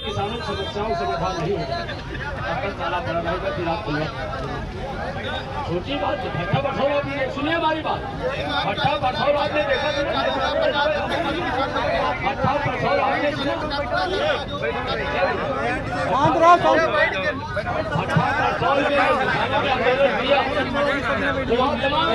किसानों की समस्याओं समाधान नहीं होगा तब तक ताला पड़ा रहेगा, फिर आप छोटी बात भट्टा बरसौल आपने सुनिए हमारी बात। भट्टा बरसौल आपने देखा भट्टा बरसौल आपने सुना भट्टा बरसौल में आंदोलन किया तो वहाँ तमाम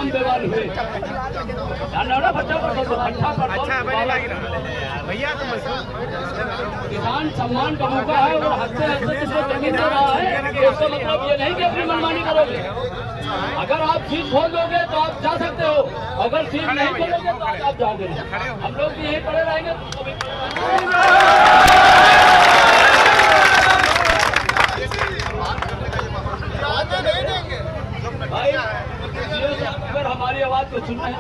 व्यवहार हुए भट्टा बरसौल भैया किसान सम्मान का मौका है और हंसते हंसते जिसको जमीन दे रहा है इसका मतलब ये नहीं कि अपनी मनमानी करोगे। अगर आप सीट खोल दोगे तो आप जा सकते हो, अगर सीट नहीं खोलोगे तो आप जाओगे। हम लोग भी यहीं पड़े रहेंगे। भाई अगर हमारी आवाज को सुनना है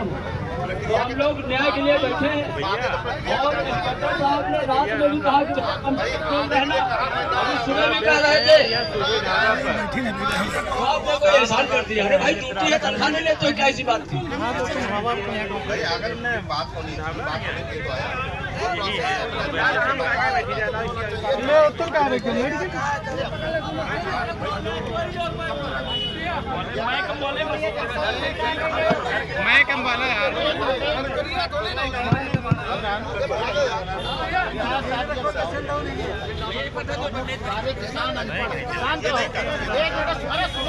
तो हम लोग न्याय के लिए बैठे हैं और इंस्पेक्टर साहब ने रात में भी कहा कि हम रहना, अभी सुबह भी कह रहे थे तो आपने कोई एहसान कर दिया। अरे भाई ड्यूटी है, तनख्वाह नहीं लेते हो, क्या ऐसी बात थी? मैं कम वाला यार सारे किसान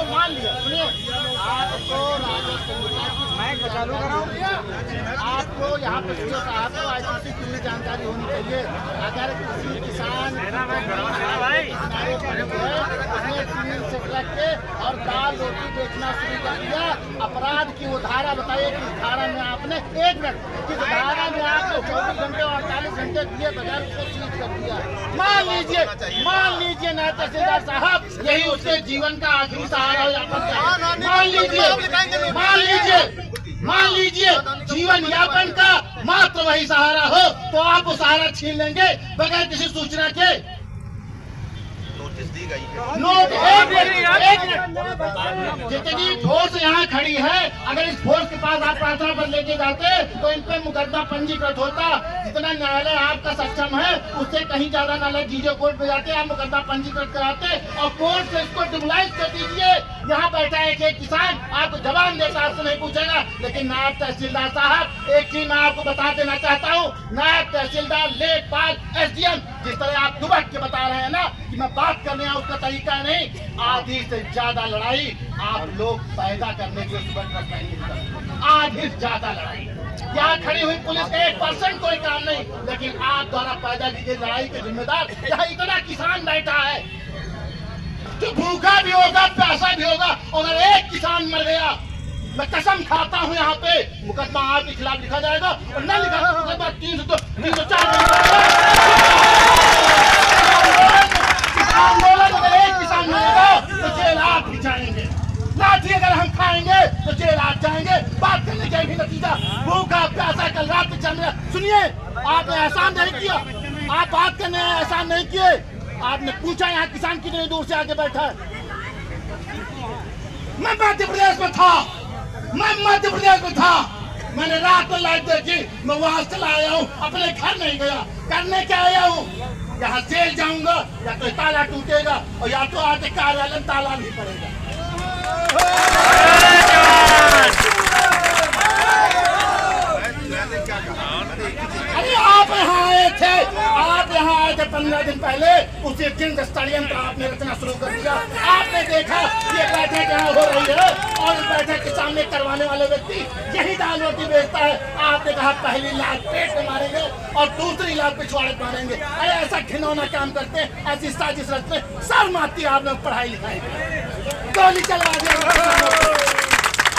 मान लिया। सुनिए, आपको आपको यहाँ पे आपको आईसीसी की जानकारी होनी चाहिए। अगर किसी किसान से रख के और दाल रोटी बेचना शुरू कर दिया, अपराध की वो धारा बताइए कि धारा में आपने 1 मिनट किस धारा में आपने 24 घंटे और 48 घंटे दिए बगैर उसको चीज कर दिया। मान लीजिए ना तहसीलदार साहब, यही उसके जीवन का आखिरी सहारा हो जाता है। मान लीजिए जीवन यापन का मात्र वही सहारा हो तो आप वो सहारा छीन लेंगे बगैर किसी सूचना के। जितनी फोर्स यहाँ खड़ी है, अगर इस फोर्स के पास आप प्रार्थना पर लेके जाते तो इन पे मुकदमा पंजीकृत होता। जितना न्यायालय आपका सक्षम है उससे कहीं ज्यादा न्यायालय जीजो कोर्ट पे जाते, आप मुकदमा पंजीकृत कराते और कोर्ट से इसको डिमोलाइज कर दीजिए। यहाँ बैठा एक किसान आपको जवाब देता, आपसे नहीं पूछेगा। लेकिन नायब तहसीलदार साहब, एक चीज मैं आपको बता देना चाहता हूँ, नायब तहसीलदार लेखपाल SDM जिस तरह आप दुबक के बता रहे हैं ना कि मैं बात करने आया उसका तरीका नहीं, आधी से ज्यादा लड़ाई आप लोग पैदा करने के लिए आधी से ज्यादा लड़ाई। यहाँ खड़ी हुई पुलिस का 1% कोई काम नहीं, लेकिन आप द्वारा पैदा की गई लड़ाई के जिम्मेदार यहाँ इतना किसान बैठा है तो भूखा भी होगा, प्यासा भी होगा। अगर एक किसान मर गया, मैं कसम खाता हूँ यहाँ पे मुकदमा आपके खिलाफ लिखा जाएगा और न लिखा मुकदमा 304 अगर एक किसान मरेगा तो जेल आप भी जाएंगे। लाठी अगर हम खाएंगे तो जेल आप जाएंगे। बात करने का भी नतीजा भूखा प्यासा कल रात में चल रहा। सुनिए, आपने एहसान नहीं किया, आप बात करने एहसान नहीं किए। आपने पूछा यहाँ किसान कितनी दूर से आके बैठा है। मैं मध्य प्रदेश में था, मैंने रात को लाइट देखी, मैं वहां चला आया हूँ, अपने घर नहीं गया। करने क्या आया हूँ? यहाँ जेल जाऊंगा या तो ताला टूटेगा और या तो आके कार्यालय में ताला नहीं पड़ेगा। अरे आप यहाँ आए थे 15 दिन पहले, उसी दिन षड्यंत्र आपने रचना शुरू कर दिया। आपने देखा ये बैठक यहाँ हो रही है और इस बैठक के सामने करवाने वाले व्यक्ति यही दाल रोटी बेचता है। आपने कहा पहली लात पेट में मारेंगे और दूसरी लात पिछवाड़े मारेंगे। अरे ऐसा घिनौना काम करते हैं, ऐसी साजिश रचते, सर मारती आप लोग पढ़ाई लिखाई गोली चलवा दिया।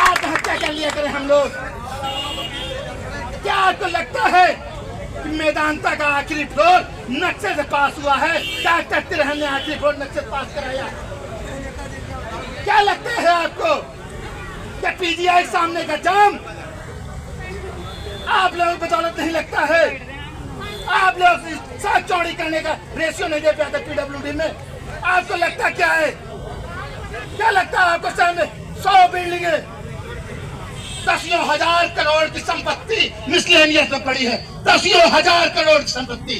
आत्महत्या कर लिया करें हम लोग। क्या आपको लगता है कि मेदांता का आखिरी फ्लोर नक्शे से पास हुआ है? क्या करते रहे हमने आखिरी फ्लोर नक्शे से पास कराया? क्या लगता है आपको कि PGI सामने का जाम आप लोगों को बदौलत नहीं लगता है? आप लोग साथ चौड़ी करने का रेशियो नहीं दे पाते PWD में। आपको लगता क्या है? क्या लगता है आपको? सामने 100 बिल्डिंगें, 10,000 करोड़ की संपत्ति मिसलेनियस में पड़ी है। 10,000 करोड़ की संपत्ति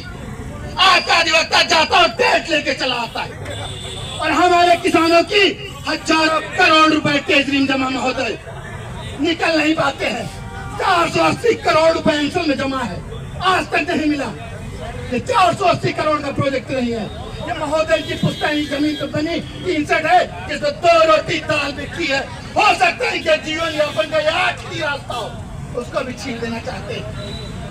आपका अधिवक्ता जाता और टेट लेके चला आता है और हमारे किसानों की हजारों करोड़ रुपए केजरीम जमा महोदय निकल नहीं पाते हैं। 480 करोड़ रुपए एंसल में जमा है, आज तक नहीं मिला। ये 480 करोड़ का प्रोजेक्ट नहीं है। ये महोदय की पुश्तैनी जमीन तो बनी 63 है, जिसमें 2 रोटी दाल बिकती है। हो सकता है कि जीवन यापन का यह आखिरी रास्ता हो, उसको भी छीन देना चाहते हैं।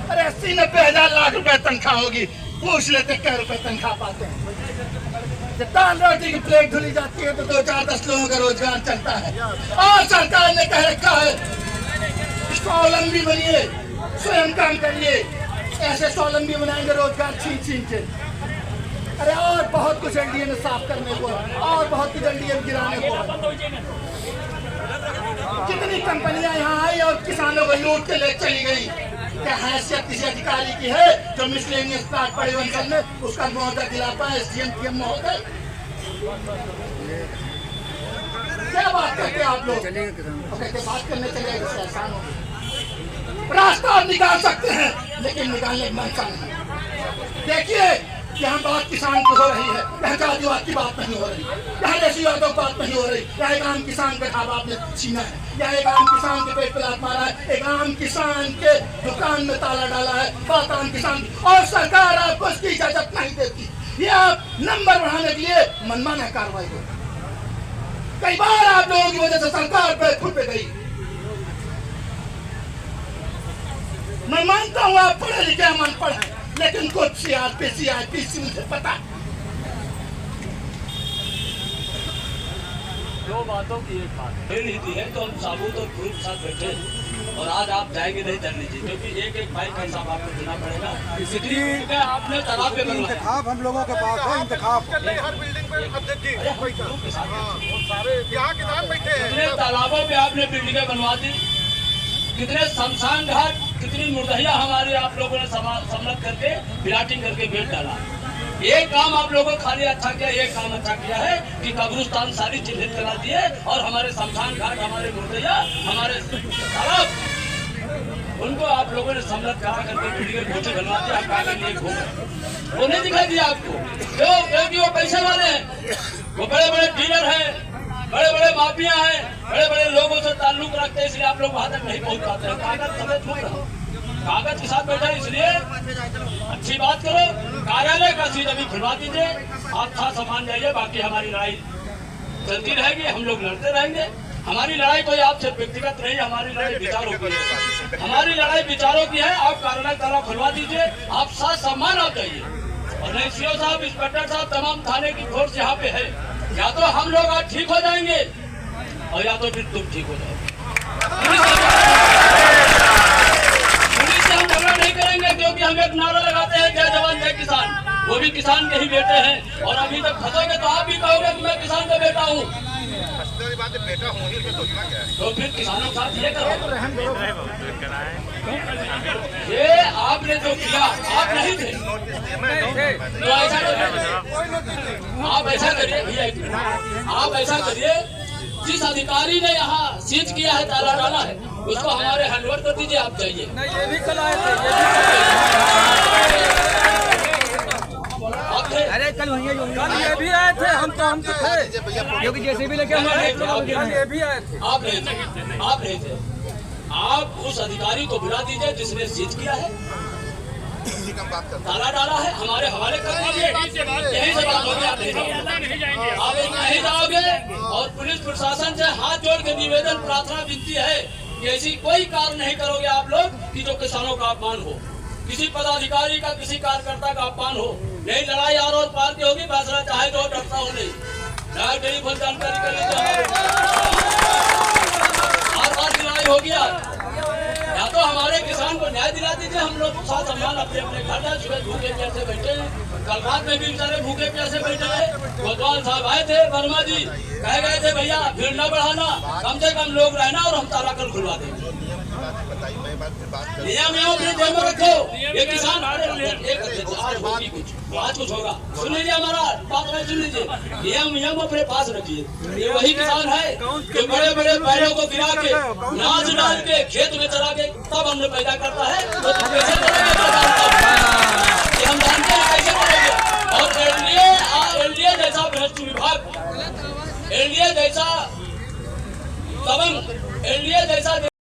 अरे 80-90 हजार लाख रुपए तनख्वाह होगी, पूछ लेते क्या रुपए तनख्वाह पाते हैं। जब दाल रोटी की प्लेट धुली जाती है तो 2-4-10 लोगों का रोजगार चलता है। और सरकार ने कह रखा है स्वावलंबी बनिए, स्वयं काम करिए। ऐसे स्वावलंबी बनाएंगे रोजगार छीन के। अरे और बहुत कुछ एनडीए ने साफ करने को है, और बहुत कुछ एनडीए गिराने को है। कितनी कंपनियां यहाँ आई और किसानों को लूट के ले चली गई। क्या हैसियत किसी अधिकारी की है जो मिसलेनियस प्लाट परिवहन में उसका मुआवजा दिलाता है एसडीएम पीएम महोदय? क्या बात करते हैं आप लोग? कहते बात करने चले इससे आसान हो। रास्ता आप निकाल सकते हैं लेकिन निकालने की मंशा नहीं। देखिए यहाँ बात किसान की हो रही है, यहाँ जातिवाद की बात नहीं हो रही, यहाँ देशीवादों की बात नहीं हो रही। यहाँ एक आम किसान का ढाबा आपने छीना है, यहाँ एक आम किसान के पेट पे लात मारा है, एक आम किसान के दुकान में ताला डाला है, बात आम किसान। और सरकार आपको इसकी इजाजत नहीं देती। ये आप नंबर बढ़ाने के लिए मनमाना कार्रवाई हो। कई बार आप लोगों की वजह से सरकार पे फुट पे गई। मैं मानता हूँ आप पढ़े लिखे मन पढ़े, लेकिन कुछ सीआरपीसी मुझे पता। दो बातों की एक बात नीति है तो हम साबुत और प्रूफ साथ बैठे और आज आप जाएंगे नहीं चलनी चाहिए, क्योंकि एक बाइक का हिसाब आपको देना पड़ेगा। इसलिए आपने तालाब पे इंतखाब हम लोगों के पास है, इंतखाब हर बिल्डिंग में अध्यक्ष जी सारे यहाँ किसान बैठे हैं। कितने तालाबों पे आपने बिल्डिंगें बनवा दी, कितने शमशान घाट, कितनी मुर्दहिया हमारे आप लोगों ने सम्मत करके प्लाटिंग करके बेच डाला। एक काम आप लोगों को खाली अच्छा किया, एक काम अच्छा किया है कि कब्रिस्तान सारी चिन्हित करा दिए और हमारे शमशान घाट, हमारे मुर्दहिया, हमारे तालाब, उनको आप लोगों ने सम्मत करा करके बिल्डिंगें कोठे बनवा दिया। आप कागज लिए घूम, वो नहीं दिखाई दिया आपको क्यों? क्योंकि वो पैसे वाले हैं, वो बड़े बड़े डीलर हैं, बड़े बड़े माफिया हैं, बड़े बड़े लोगों से ताल्लुक रखते हैं, इसलिए आप लोग वहां तक नहीं पहुंच पाते हैं। कागज समेत घूम रहा, कागज के साथ बैठा, इसलिए अच्छी बात करो। कार्यालय का सीट अभी खुलवा दीजिए, आप था सामान जाइए, बाकी हमारी लड़ाई चलती रहेगी, हम लोग लड़ते रहेंगे। हमारी लड़ाई कोई आपसे व्यक्तिगत नहीं, हमारी लड़ाई विचारों की है, हमारी लड़ाई विचारों की है। आप कार्यालय ताला खुलवा दीजिए, आप साथ सामान आप जाइए। और नहीं सीओ साहब, इंस्पेक्टर साहब, तमाम थाने की फोर्स यहाँ पे है। या तो हम लोग आज ठीक हो जाएंगे और या तो फिर तुम ठीक हो जाओगे। पुलिस से हम झगड़ा नहीं करेंगे, क्योंकि हम एक नारा लगाते हैं जय जवान जय किसान। वो भी किसान के ही बेटे हैं और अभी तक फंसोगे तो आप भी कहोगे कि मैं किसान का बेटा हूँ। बेटा हूँ ही सोचना क्या है? तो फिर किसानों के साथ ये करो। ये आपने जो किया, आप नहीं थे तो ऐसा करिए, आप ऐसा करिए भैया, आप ऐसा करिए, जिस अधिकारी ने यहाँ सीज किया है, ताला डाला है, उसको हमारे हैंडओवर कर दीजिए, आप जाइए। ये भी कल आए थे, अरे कल ये भी आए थे, हम तो थे, क्योंकि जैसे भी लेके ये भी आए थे। आप नहीं थे, आप उस अधिकारी को बुला दीजिए जिसने सीज किया है, ताला डाला है, हमारे हवाले कर दीजिए। यही से बात होगी, आप नहीं जाओगे। और पुलिस प्रशासन से हाथ जोड़ के निवेदन प्रार्थना विनती है कि ऐसी कोई कार्य नहीं करोगे आप लोग कि जो किसानों का अपमान हो, किसी पदाधिकारी का, किसी कार्यकर्ता का अपमान हो। नहीं, लड़ाई और पार की होगी, फैसला चाहे तो डरता हो नहीं। चाहे टेलीफोन जानकारी कर लीजिए, बार की लड़ाई हो गया। या तो हमारे किसान को न्याय दिला दीजिए, हम लोग साथ सम्मान अपने अपने घर जाए। सुबह भूखे प्यासे बैठे हैं, कल रात में भी बेचारे भूखे प्यासे बैठे हैं। कोतवाल साहब आए थे, वर्मा जी कह गए थे भैया भीड़ न बढ़ाना, कम से कम लोग रहना और हम ताला कल खुलवा देंगे। नियम अपने जेब में रखो। ये किसान आज कुछ होगा, सुन लीजिए हमारा बात, नहीं सुन लीजिए। नियम अपने पास रखिए। ये वही किसान है जो बड़े बड़े बैलों को गिरा के, नाच डाल के, खेत में चला के तब हमने पैदा करता है। तो कैसे करेंगे? हम जानते हैं कैसे करेंगे। एनएचटी विभाग एनडीए जैसा